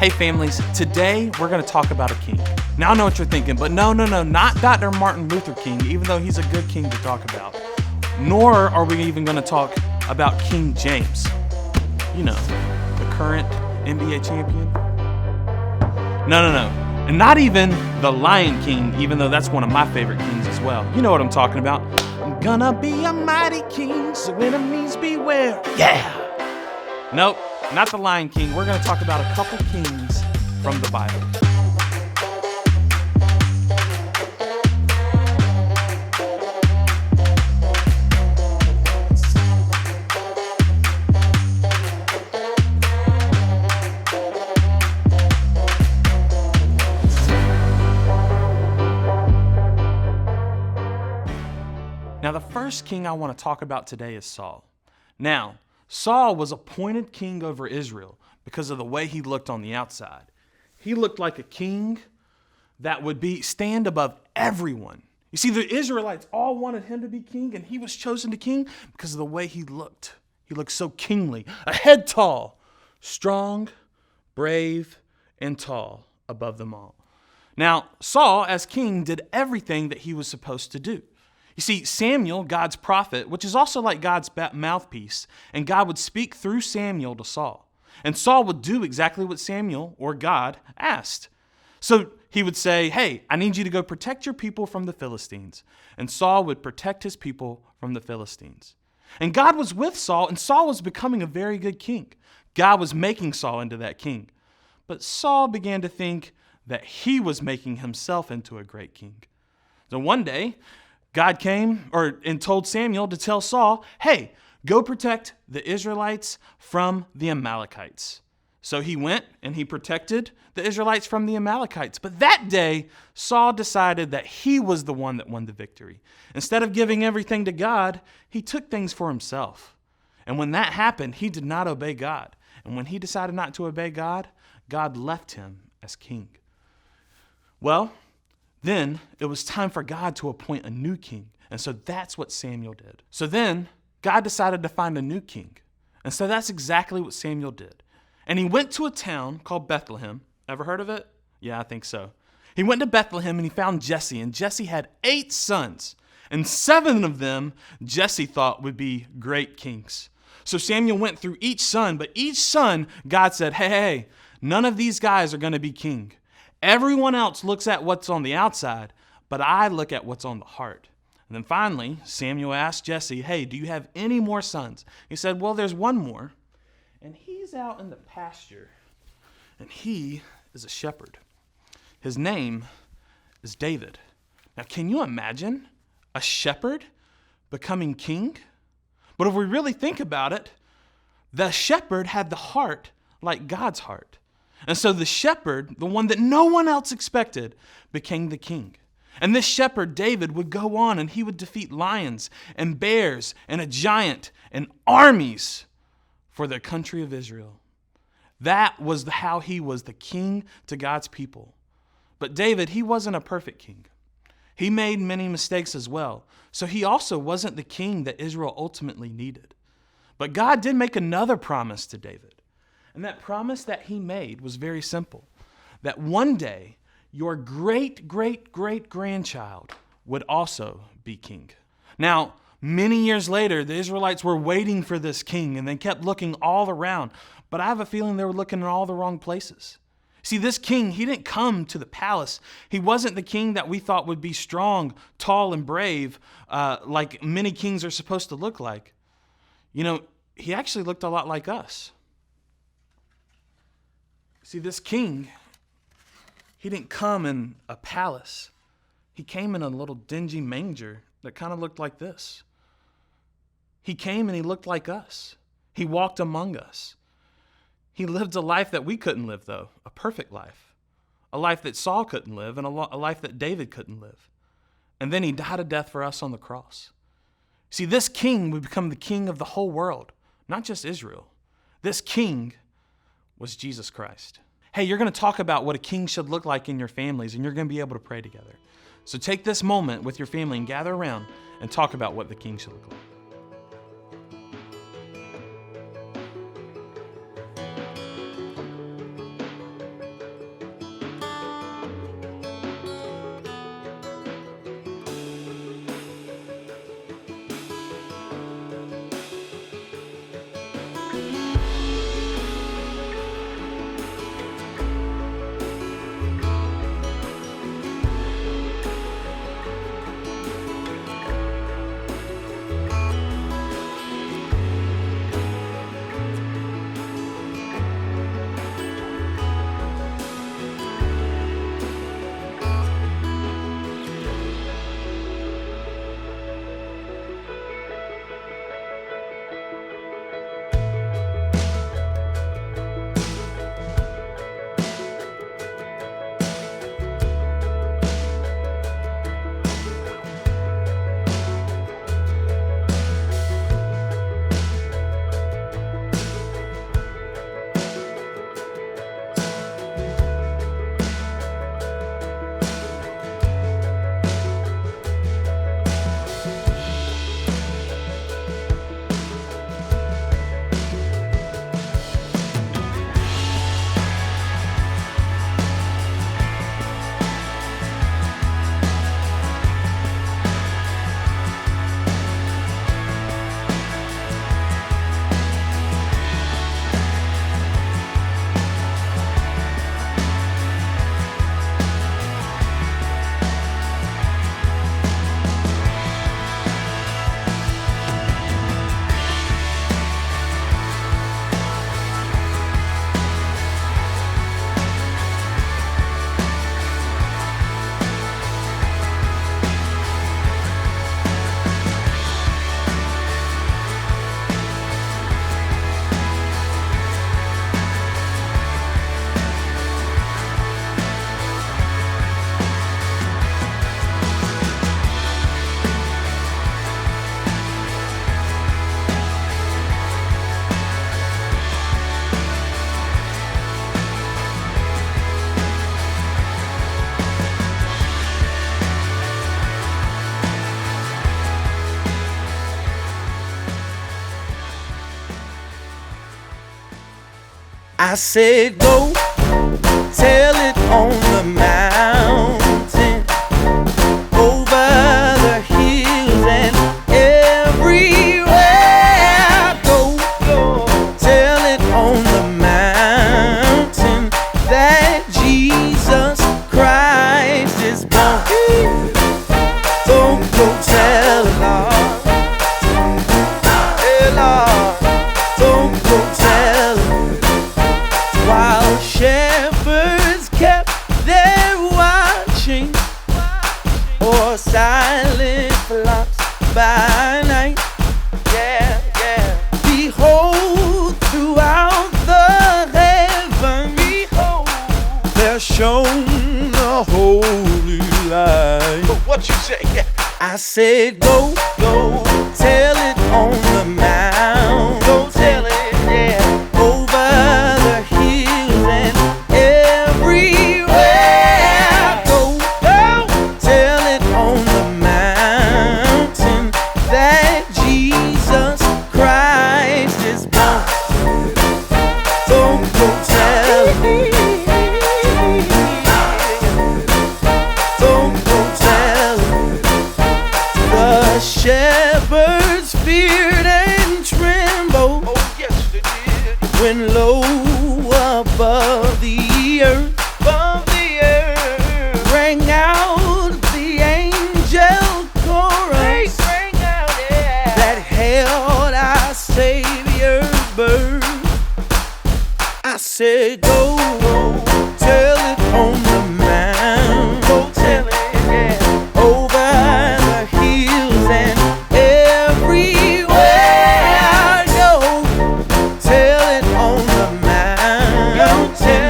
Hey families, today we're going to talk about a king. Now I know what you're thinking, but no, not Dr. Martin Luther King, even though he's a good king to talk about. Nor are we even going to talk about King James. You know, the current NBA champion. No. And not even the Lion King, even though that's one of my favorite kings as well. You know what I'm talking about. I'm gonna be a mighty king, so enemies beware. Yeah! Nope, not the Lion King. We're gonna talk about a couple kings from the Bible. Now, the first king I want to talk about today is Saul. Now, Saul was appointed king over Israel because of the way he looked on the outside. He looked like a king that would stand above everyone. You see, the Israelites all wanted him to be king, and he was chosen to king because of the way he looked. He looked so kingly, a head tall, strong, brave, and tall above them all. Now, Saul, as king, did everything that he was supposed to do. You see, Samuel, God's prophet, which is also like God's mouthpiece, and God would speak through Samuel to Saul. And Saul would do exactly what Samuel, or God, asked. So he would say, hey, I need you to go protect your people from the Philistines. And Saul would protect his people from the Philistines. And God was with Saul, and Saul was becoming a very good king. God was making Saul into that king. But Saul began to think that he was making himself into a great king. So one day, God came and told Samuel to tell Saul, hey, go protect the Israelites from the Amalekites. So he went and he protected the Israelites from the Amalekites. But that day, Saul decided that he was the one that won the victory. Instead of giving everything to God, he took things for himself. And when that happened, he did not obey God. And when he decided not to obey God, God left him as king. Well, then it was time for God to appoint a new king. And so that's what Samuel did. So then God decided to find a new king. And so that's exactly what Samuel did. And he went to a town called Bethlehem. Ever heard of it? Yeah, I think so. He went to Bethlehem and he found Jesse. And Jesse had 8 sons. And 7 of them Jesse thought would be great kings. So Samuel went through each son. But each son, God said, hey, none of these guys are going to be king. Everyone else looks at what's on the outside, but I look at what's on the heart. And then finally, Samuel asked Jesse, hey, do you have any more sons? He said, well, there's one more, and he's out in the pasture, and he is a shepherd. His name is David. Now, can you imagine a shepherd becoming king? But if we really think about it, the shepherd had the heart like God's heart. And so the shepherd, the one that no one else expected, became the king. And this shepherd, David, would go on and he would defeat lions and bears and a giant and armies for the country of Israel. That was how he was the king to God's people. But David, he wasn't a perfect king. He made many mistakes as well. So he also wasn't the king that Israel ultimately needed. But God did make another promise to David. And that promise that he made was very simple, that one day your great-great-great-grandchild would also be king. Now, many years later, the Israelites were waiting for this king, and they kept looking all around, but I have a feeling they were looking in all the wrong places. See, this king, he didn't come to the palace. He wasn't the king that we thought would be strong, tall, and brave, like many kings are supposed to look like. You know, he actually looked a lot like us. See, this king, he didn't come in a palace. He came in a little dingy manger that kind of looked like this. He came and he looked like us. He walked among us. He lived a life that we couldn't live, though, a perfect life. A life that Saul couldn't live and a life that David couldn't live. And then he died a death for us on the cross. See, this king would become the king of the whole world, not just Israel. This king was Jesus Christ. Hey, you're going to talk about what a king should look like in your families, and you're going to be able to pray together. So take this moment with your family and gather around and talk about what the king should look like. I said go tell it on the mountain, over the hills and everywhere. Go tell it on the mountain that Jesus Christ is born. Don't go tell it, Lord. Hey, Lord. Don't go tell it. While shepherds kept their watching, or silent flocks by night. Yeah, yeah. Behold, throughout the heaven, behold, there shone a holy light. What you say? I said go tell it on the mount. Go tell it, yeah. Over the hills and everywhere. Go tell it on the mountain that Jesus Christ is born. Don't go tell it. Don't go tell it. The shepherds feared and trembled. Oh, yes, they did. When low above the earth, rang out the angel chorus that held our Savior's birth. I said go tell it on the mountain. Go tell it, yeah. Over the hills and everywhere. Go tell it on the mountain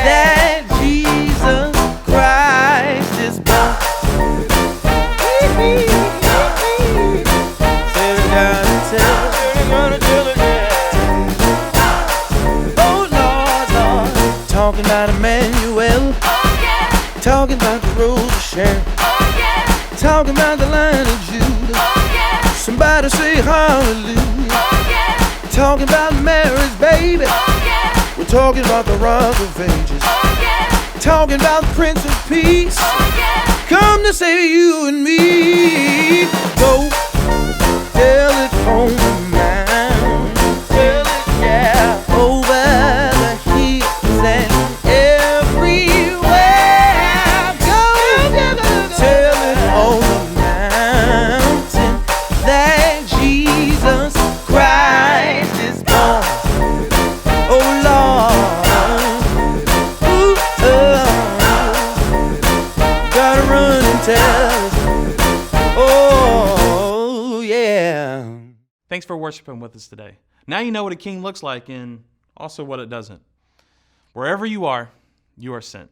that Jesus Christ is born. Tell it, gotta tell it, gotta tell it, yeah. Oh Lord, Lord, talking about Emmanuel. Oh yeah, Talking about the rose of Sharon. oh yeah, Talking about the Lion of Judah. oh yeah, Somebody say hallelujah. oh yeah, Talking about Mary's baby. oh yeah, We're talking about the Rock of Ages. oh yeah, Talking about the Prince of Peace. oh yeah. Come to save you and me. Go tell it on the mountain. Tell it, yeah. Over the hills and everywhere. Go tell it on the mountain that Jesus Christ is born. Oh Lord, ooh, gotta run and tell it. Oh yeah. Thanks for worshiping with us today. Now you know what a king looks like and also what it doesn't. Wherever you are sent.